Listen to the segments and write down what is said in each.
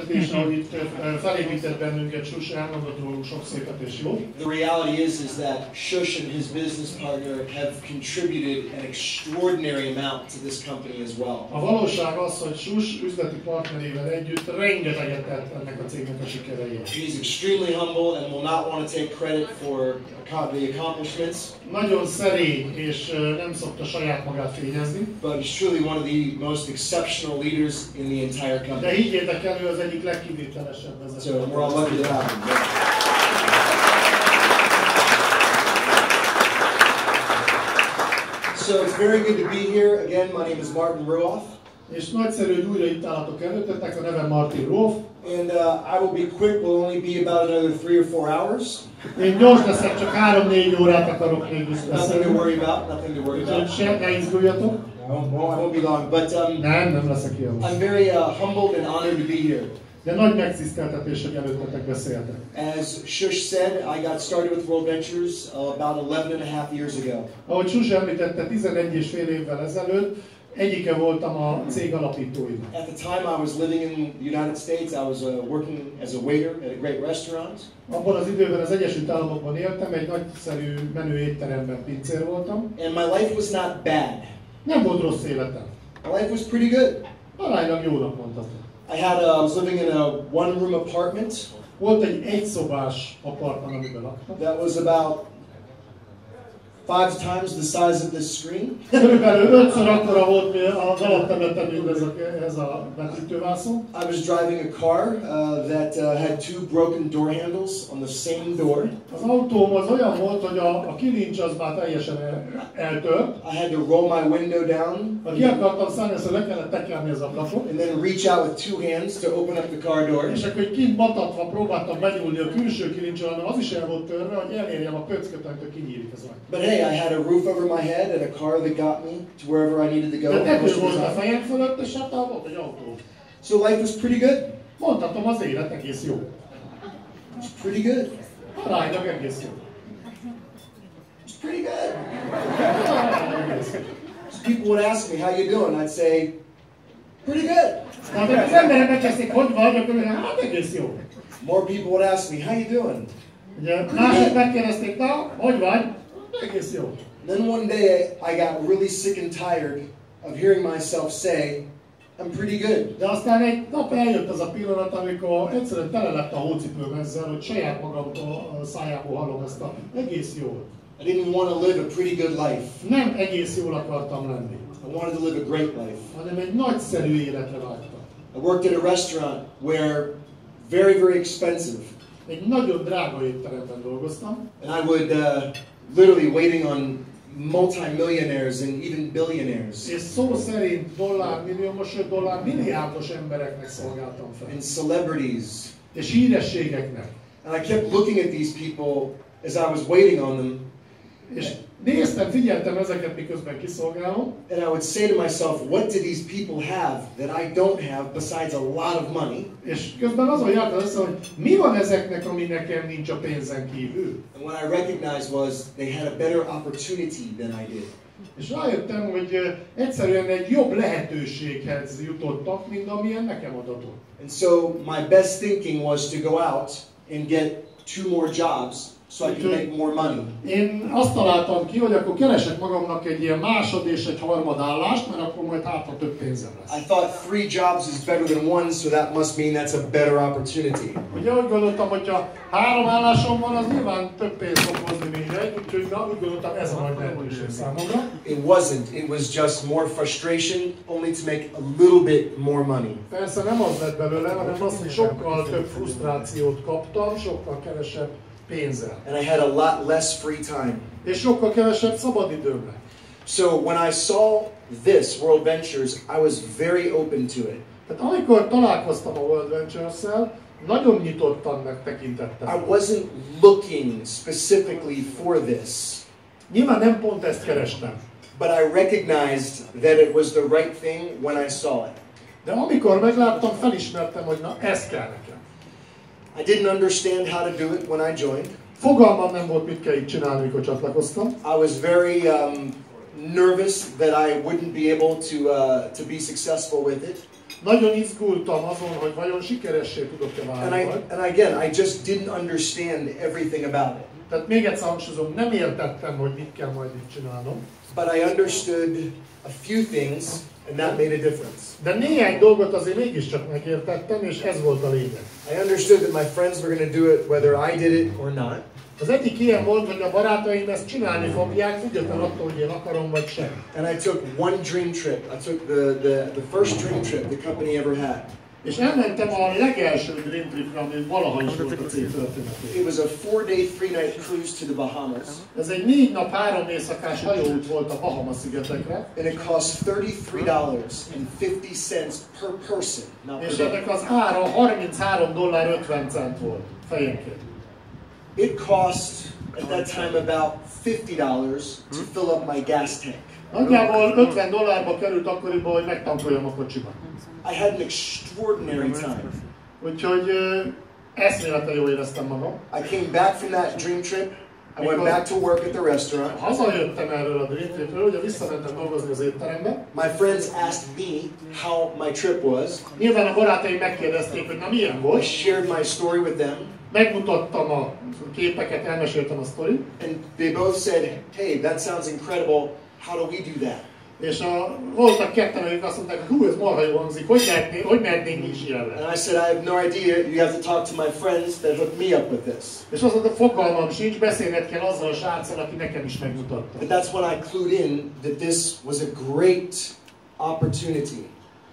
És ahogy itt felépített bennünket Sus, elmondott rólunk sok szépet és jót. The reality is that Shush and his business partner have contributed an extraordinary amount to this company as well. A valóság az, hogy Sus üzleti partnerével együtt rengeteget tett ennek a cégnek a sikereiért. He is extremely humble and will not want to take credit for the accomplishments. Nagyon szerény és nem szokta saját magát fényezni. But he's truly one of the most exceptional leaders in the entire company. De higgyétek el, ő az egyik legkivételesebb vezető. So we're all lucky to have him. So it's very good to be here. Again, my name is Martin Ruof. És nagyszerű, hogy újra itt állatok előttetek, a nevem Martin Ruof. And I will be quick, we'll only be about another 3 or 4 hours. Én gyors leszek, csak 3-4 órát akarok még beszélni. Nothing to worry about, nothing to worry about. Se, ne izguljatok. I won't be long, but nem leszek ilyen. I'm very humbled and honored to be here. De nagy megtiszteltetés, hogy előttetek beszéltek. As Shush said, I got started with World Ventures about 11.5 years ago. Ahogy Sus említette, 11,5 évvel ezelőtt egyike voltam a cég alapítóinak. At the time I was living in the United States, I was working as a waiter at a great restaurant. Abban az időben az Egyesült Államokban éltem, egy nagyszerű menő étteremben pincér voltam. And my life was not bad. Nem volt rossz életem. My life was pretty good. Aránylag jónak mondhatom. I was living in a one-room apartment. Volt egy egyszobás apartman, amiben laktam. That was about 5 times the size of this screen. Körülbelül 5-ször akkora volt az alapterületen, mint ez a vetítővászon. I was driving a car that had 2 broken door handles on the same door. Az autóm az olyan volt, hogy a kilincs az már teljesen eltört. I had to roll my window down. Ha ki akartam szállni, szóval le kellett tekerni az ablakot. And then reach out with 2 hands to open up the car door. És akkor kint batatva próbáltam benyúlni a külső kilincsről, hanem az is el volt törve, hogy elérjem a pöcköt, amikor kinyílik az ajtó. But hey, I had a roof over my head and a car that got me to wherever I needed to go. De tető volt a fejem fölött, és hát volt egy autó. So life was pretty good. Mondhatom, az élet egész jó. It's pretty good. Aránylag egész jó. It's pretty good. So people would ask me, how you doing? I'd say, pretty good. Tehát az emberek megkezdték, hogy vagy, akkor hát egész jó. More people would ask me, how you doing? Ugye mások megkérdezték, na, hogy vagy? Egész jó. Then one day I got really sick and tired of hearing myself say, I'm pretty good. De aztán egy nap eljött az a pillanat, amikor egyszerűen tele lett a hócipőm ezzel, hogy saját magamtól a szájából hallom ezt a egész jól. I didn't want to live a pretty good life. Nem egész jól akartam lenni. I wanted to live a great life. Hanem egy nagyszerű életre vágytam. I worked at a restaurant where very, very expensive. Egy nagyon drága étteremben dolgoztam. And I would literally waiting on multi-millionaires and even billionaires. És szó szerint dollármilliómos, sőt dollármilliárdos embereknek szolgáltam fel. And celebrities. És hírességeknek. And I kept looking at these people as I was waiting on them. És néztem, figyeltem ezeket, miközben kiszolgálom. And I would say to myself, what do these people have that I don't have besides a lot of money? És közben azon jártam össze, hogy mi van ezeknek, ami nekem nincs a pénzen kívül. And what I recognized was they had a better opportunity than I did. És rájöttem, hogy egyszerűen egy jobb lehetőséghez jutottak, mint amilyen nekem adatott. And so my best thinking was to go out and get 2 more jobs so I could make more money. Én azt találtam ki, hogy akkor keresek magamnak egy ilyen másod és egy harmad állást, mert akkor majd hátra több pénzem lesz. I thought 3 jobs is better than 1, so that must mean that's a better opportunity. Ugye úgy gondoltam, hogy ha 3 állásom van, az nyilván több pénzt fog hozni, mint egy, úgyhogy úgy gondoltam, ez a nagy lehetőség számomra. It wasn't. It was just more frustration, only to make a little bit more money. Persze nem az lett belőle, hanem az, hogy sokkal több frusztrációt kaptam, sokkal kevesebb pénzzel. And I had a lot less free time. És sokkal kevesebb szabadidőmre. So when I saw this, World Ventures, I was very open to it. Tehát amikor találkoztam a World Ventures-szel, nagyon nyitottan megtekintettem. I wasn't looking specifically for this. Nyilván nem pont ezt kerestem. But I recognized that it was the right thing when I saw it. De amikor megláttam, felismertem, hogy na ez kell nekem. I didn't understand how to do it when I joined. Fogalmam nem volt, mit kell itt csinálni, mikor csatlakoztam. I was very nervous that I wouldn't be able to be successful with it. Nagyon izgultam azon, hogy vajon sikeressé tudok-e válni. And again, I just didn't understand everything about it. Tehát még egyszer hangsúlyozom, nem értettem, hogy mit kell majd itt csinálnom. But I understood a few things, and that made a difference. De néhány dolgot azért mégiscsak megértettem, és ez volt a lényeg. I understood that my friends were going to do it whether I did it or not. Az egyik ilyen volt, hogy a barátaim ezt csinálni fogják, függetlenül attól, hogy én akarom vagy sem. And I took one dream trip. I took the first dream trip the company ever had. És elmentem a legelső Dream Tripre, ami valaha is volt a cég történetében. It was a 4-day, 3-night cruise to the Bahamas. Ez egy 4 nap, 3 éjszakás hajóút volt a Bahama-szigetekre. And it cost $33.50 per person. És ennek az ára $33.50 volt fejenként. It cost at that time about $50 to fill up my gas tank. Nagyjából $50 került akkoriban, hogy megtankoljam a kocsiban. I had an extraordinary time. Úgyhogy eszméleten jól éreztem magam. I came back from that dream trip. I went back to work at the restaurant. Hazajöttem erről a Dream Tripről, ugye visszamentem dolgozni az étterembe. My friends asked me how my trip was. Nyilván a barátaim megkérdezték, hogy na milyen I volt. shared my story with them. Megmutattam a képeket, elmeséltem a sztorit. And they both said, hey, that sounds incredible. How do we do that? És voltak ketten, akik azt mondták, hogy hú, ez marha jól hangzik, hogy mehetnénk mi is ilyenre? And I said, I have no idea. You have to talk to my friends that hooked me up with this. És azt mondta, fogalmam sincs, beszélned kell azzal a sráccal, aki nekem is megmutatta. And that's when I clued in that this was a great opportunity.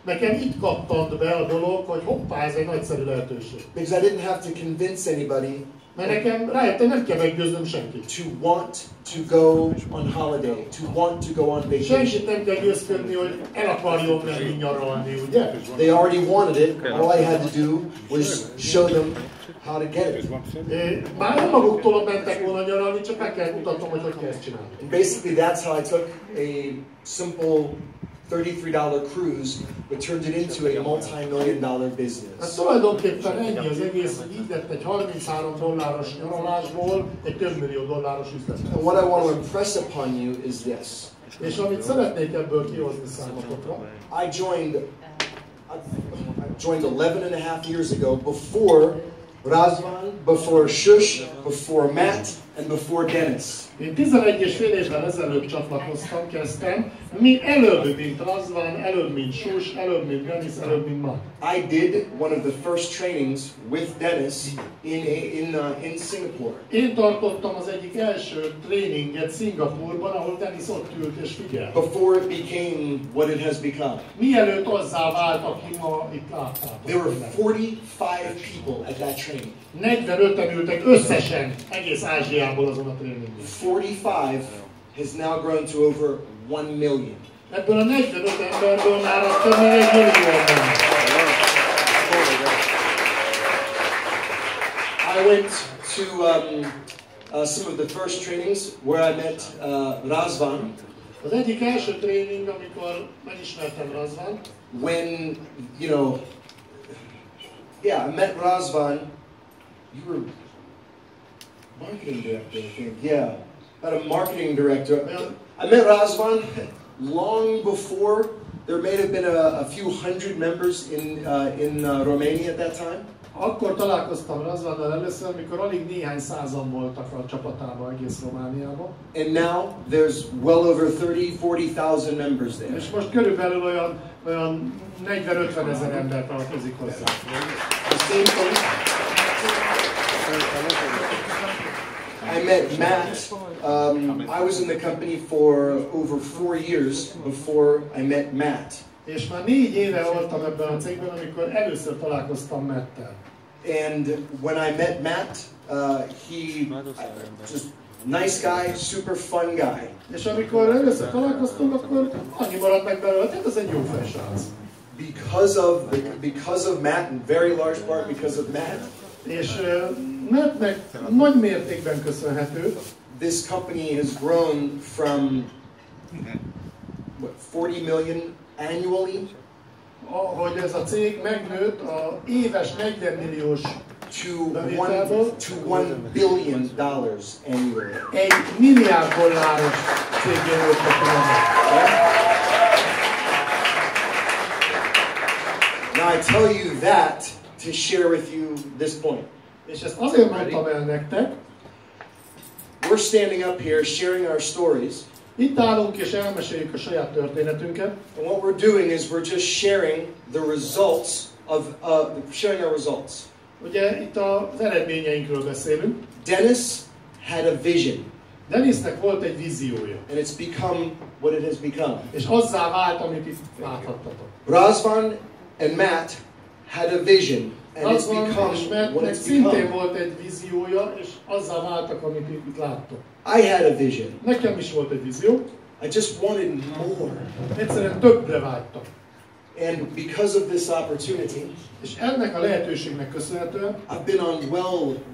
Nekem itt kattant be a dolog, hogy hoppá, ez egy nagyszerű lehetőség. Because I didn't have to convince anybody Mert nekem rájöttem, nem kell meggyőznöm senkit. to want to go on holiday, to want to go on vacation. Senkit nem kell győzködni, hogy el akarjon menni nyaralni, ugye? They already wanted it. All I had to do was show them how to get it. Már nem maguktól mentek volna nyaralni, csak meg kell mutatnom, hogy hogy kell ezt csinálni. And basically that's how I took a simple $33 cruise, but turned it into a multi-million-dollar Hát business. tulajdonképpen ennyi az egész, hogy így lett egy $33 nyaralásból egy több millió dolláros üzlet. And what I want to impress upon you is this. És amit szeretnék ebből kihozni számotokra, I joined 11 and a half years ago before Razvan, before Shush, before Matt, and before Dennis. én 11 és fél évvel ezelőtt csatlakoztam, kezdtem, mi előbb, mint Razvan, előbb, mint Sus, előbb, mint Dennis, előbb, mint Matt. I did one of the first trainings with Dennis in Singapore. Én tartottam az egyik első tréninget Szingapúrban, ahol Dennis ott ült és figyelt. Before it became what it has become. Mielőtt azzá vált, aki ma itt láttátok. There were 45 people at that training. 45-en ültek összesen egész Ázsiából azon a tréningen. 45 has now grown to over 1 million. Ebből a 45 emberből már a több mint 1 millió ember. I went to some of the first trainings where I met Razvan. Az egyik első tréning, amikor megismertem Razvan, When, you know, yeah, I met Razvan. You were marketing director, I think. Yeah, not a marketing director. I met Razvan long before. There may have been a few hundred members in Romania at that time. akkor találkoztam Razvannal először, mikor alig néhány százan voltak a csapatában egész Romániában. And now there's well over 30,000-40,000 members there. És most körülbelül olyan 40-50 ezer ember tartozik hozzá. The same thing. I met Matt. I was in the company for over 4 years before I met Matt. És már 4 éve voltam ebben a cégben, amikor először találkoztam Mattel. And when I met Matt, he just nice guy, super fun guy. És amikor először találkoztunk, akkor annyi maradt meg belőle, tehát ez egy jó fejsrác. Because of Matt, in very large part because of Matt. És Mattnek nagy mértékben köszönhető. This company has grown from what, 40 million annually, Hogy ez a cég megnőtt a éves 40 milliós to $1 billion annually. $1 milliárd cégé nőtt a pillanat. Now I tell you that to share with you this point. És ezt azért mondtam el nektek. We're standing up here sharing our stories. Itt állunk és elmeséljük a saját történetünket. And what we're doing is we're just sharing the results of sharing our results. Ugye itt az eredményeinkről beszélünk. Dennis had a vision. Dennisnek volt egy víziója. And it's become what it has become. És azzá vált, amit itt láthattatok. Razvan and Matt had a vision. And it's become what it's szintén become. volt egy víziója, és azzá váltak, amit itt láttok. I had a vision. Nekem is volt egy vízió. I just wanted more. Egyszerűen többre vágytam. And because of this opportunity, és ennek a lehetőségnek köszönhetően I've been on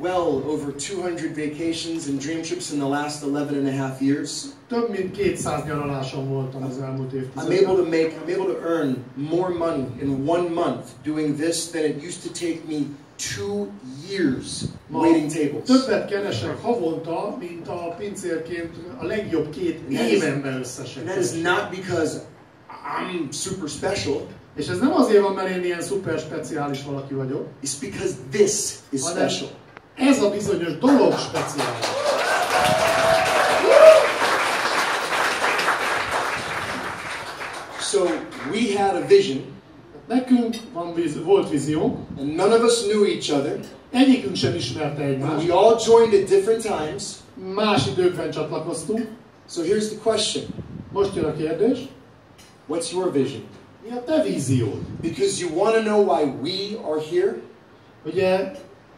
well over 200 vacations and dream trips in the last 11 and a half years. Több mint 200 nyaraláson voltam az elmúlt évtizedben. I'm able to earn more money in 1 month doing this than it used to take me 2 years waiting tables. Többet keresek havonta, mint a pincérként a legjobb 2 évemben összesen. That is not because I'm super special. És ez nem azért van, mert én ilyen szuper speciális valaki vagyok. It's because this is special. Ez a bizonyos dolog speciális. So we had a vision. Nekünk volt vízió. And none of us knew each other. Egyikünk sem ismerte egymást. We all joined at different times. Más időkben csatlakoztunk. So here's the question. Most jön a kérdés. What's your vision? Mi a te víziód? Because you want to know why we are here. Ugye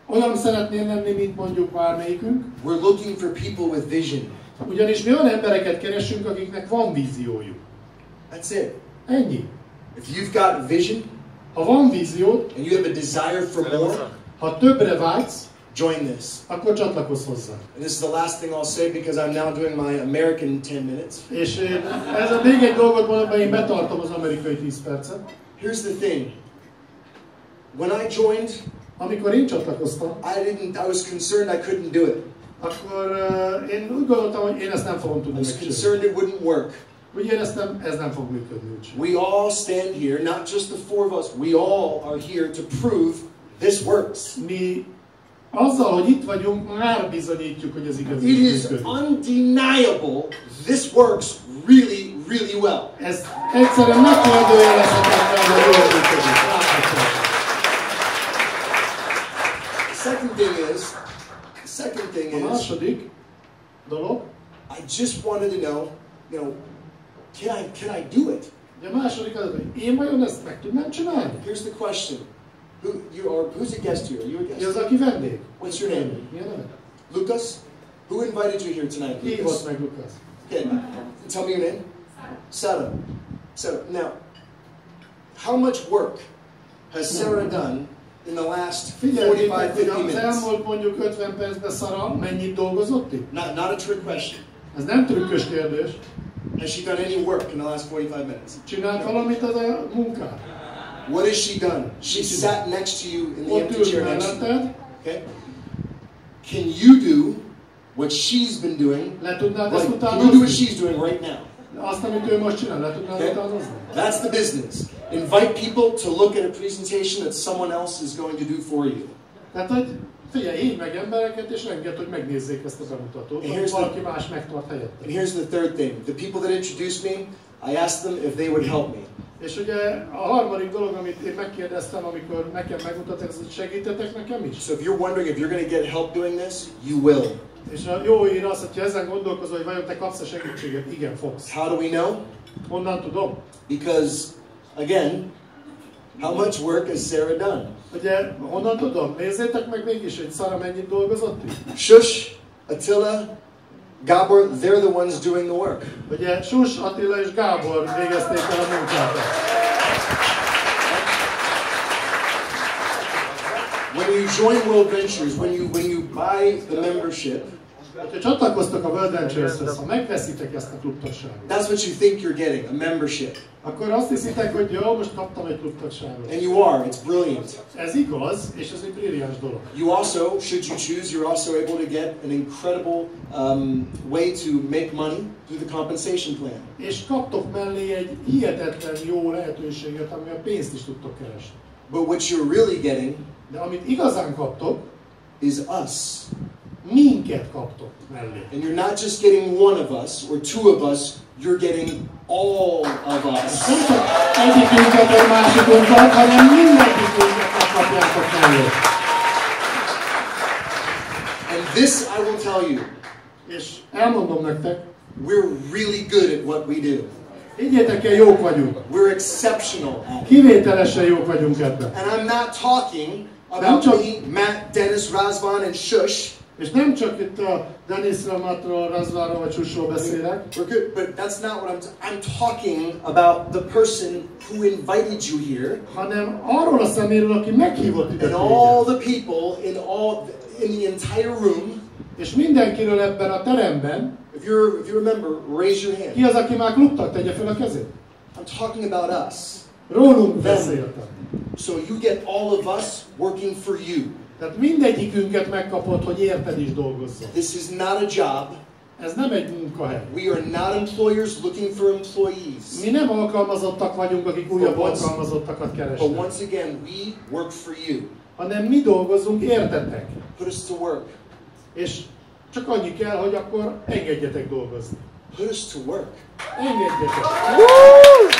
olyan szeretnél lenni, mint mondjuk bármelyikünk. We're looking for people with vision. Ugyanis mi olyan embereket keresünk, akiknek van víziójuk. That's it. Ennyi. If you've got vision, ha van víziód, and you have a desire for more, ha többre vágysz, join this. Akkor csatlakozz hozzá. And this is the last thing I'll say because I'm now doing my American 10 minutes. És ez a még egy dolgot mondom, mert én betartom az amerikai 10 percet. Here's the thing. When I joined, amikor én csatlakoztam, I was concerned I couldn't do it. Akkor én úgy gondoltam, hogy én ezt nem fogom tudni megcsinálni. I was concerned it wouldn't work. Ugye ez nem fog működni. We all stand here, not just the 4 of us. We all are here to prove this works. Mi azzal, hogy itt vagyunk, már bizonyítjuk, hogy ez igaz. It is undeniable. This works really, really well. Ez egyszerűen megkérdőjelezhetetlen, hogy jól működik. Second thing is. A második dolog. I just wanted to know, can I do it? A második az, hogy én vajon ezt meg tudnám csinálni? Here's the question. Who's a guest here? Are you a guest? Ki az, aki vendég? What's your name? Mi a neve? Lucas? Who invited you here tonight? Ki hívott meg Lucas? Okay. Tell me your name. Sarah. Now, how much work has Sarah done in the last 45-50 minutes? Az elmúlt mondjuk 50 percben Sarah mennyit dolgozott itt? Not a trick question. Ez nem trükkös kérdés. Has she done any work in the last 45 minutes? Csinált valamit az a munkát? What has she done? She sat next to you in the empty chair next to you. Okay? Can you do what she's been doing? Can you do what she's doing right now? Okay? That's the business. Invite people to look at a presentation that someone else is going to do for you. Figyelj, hívd meg embereket, és engedd, hogy megnézzék ezt a bemutatót, hogy valaki más megtart helyette. And here's the third thing. The people that introduced me, I asked them if they would help me. És ugye a harmadik dolog, amit én megkérdeztem, amikor nekem megmutatták, hogy segítetek nekem is. So if you're wondering if you're going to get help doing this, you will. És a jó hír az, hogy ezen gondolkozol, hogy vajon te kapsz a segítséget, igen, fogsz. How do we know? Honnan tudom? Because, again, how much work has Sarah done? Ugye, honnan tudom? Nézzétek meg mégis, hogy Sarah mennyit dolgozott itt. Shush, Attila, Gabor, they're the ones doing the work. Ugye, Sus, Attila és Gábor végezték el a munkát. When you join World Ventures, when you buy the membership, ha csatlakoztok a World Ventures-hez, ha megveszitek ezt a klubtagságot, that's what you think you're getting, a membership. Akkor azt hiszitek, hogy jó, most kaptam egy klubtagságot. And you are, it's brilliant. Ez igaz, és ez egy brilliáns dolog. You also, should you choose, you're also able to get an incredible way to make money through the compensation plan. És kaptok mellé egy hihetetlen jó lehetőséget, ami a pénzt is tudtok keresni. But what you're really getting De amit igazán kaptok, is us. minket kaptok mellé. And you're not just getting one of us or two of us, you're getting all of us. Nem csak egyikünket vagy másikunkat, hanem mindegyikünket kapjátok mellé. And this I will tell you, És elmondom nektek, we're really good at what we do. higgyétek el, jók vagyunk. We're exceptional at it. Kivételesen jók vagyunk ebben. And I'm not talking about me, Matt, Dennis, Razvan, and Shush. És nem csak itt a Denisra, Matra, Razvára vagy Susról beszélek. We're good, but that's not what I'm talking about the person who invited you here. Hanem arról a szeméről, aki meghívott ide And all the people in the entire room. És mindenkiről ebben a teremben. If you remember, raise your hand. Ki az, aki már klubtag, tegye fel a kezét. I'm talking about us. Rólunk beszéltem. So you get all of us working for you. Tehát mindegyikünket megkapod, hogy érted is dolgozzon. This is not a job. Ez nem egy munkahely. We are not employers looking for employees. Mi nem alkalmazottak vagyunk, akik újabb alkalmazottakat keresnek. But once again, we work for you. Hanem mi dolgozunk értetek. Put us to work. És csak annyi kell, hogy akkor engedjetek dolgozni. Put us to work. Engedjetek.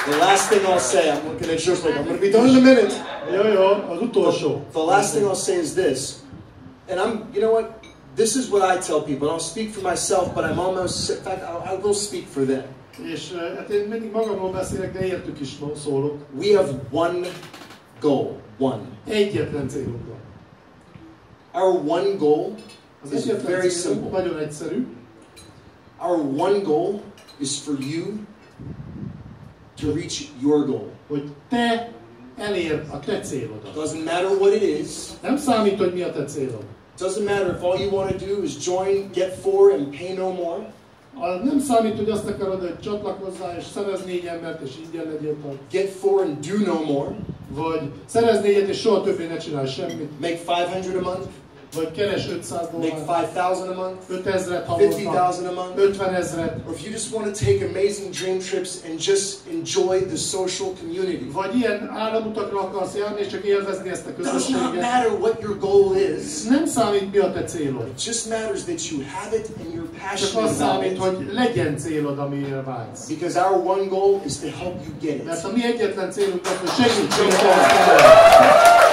The last thing I'll say, I'm looking at yours like I'm going to be done in a minute. Jó, az utolsó. The last thing I'll say is this, and you know what? This is what I tell people. I'll speak for myself, but I'm almost, in fact, I will speak for them. És hát én mindig magamról beszélek, de értük is szólok. We have one goal. One. Egyetlen célunk van. Our one goal is very célunk simple. nagyon egyszerű. Our one goal is for you to reach your goal. Hogy te elérd a te célodat. Doesn't matter what it is. Nem számít, hogy mi a te célod. Doesn't matter if all you want to do is join, get four, and pay no more. Nem számít, hogy azt akarod, hogy csatlakozzál és szerez 4 embert és ingyen legyél tag. Get four and do no more. Vagy szerez 4-et és soha többé ne csinálj semmit. Make 500 a month. Vagy keres $500. Make 5,000 a month. 5000 havonta. 50,000 a month. 50 000. Or if you just want to take amazing dream trips and just enjoy the social community. Vagy ilyen államutakra akarsz járni és csak élvezni ezt a Does not közösséget. matter what your goal is. Nem számít, mi a te célod. It just matters that you have it and you're Csak passionate az about számít, it. hogy legyen célod, amire vágysz. Because our one goal is to help you get it. Mert a mi egyetlen célunk az, hogy segítsünk el ezt.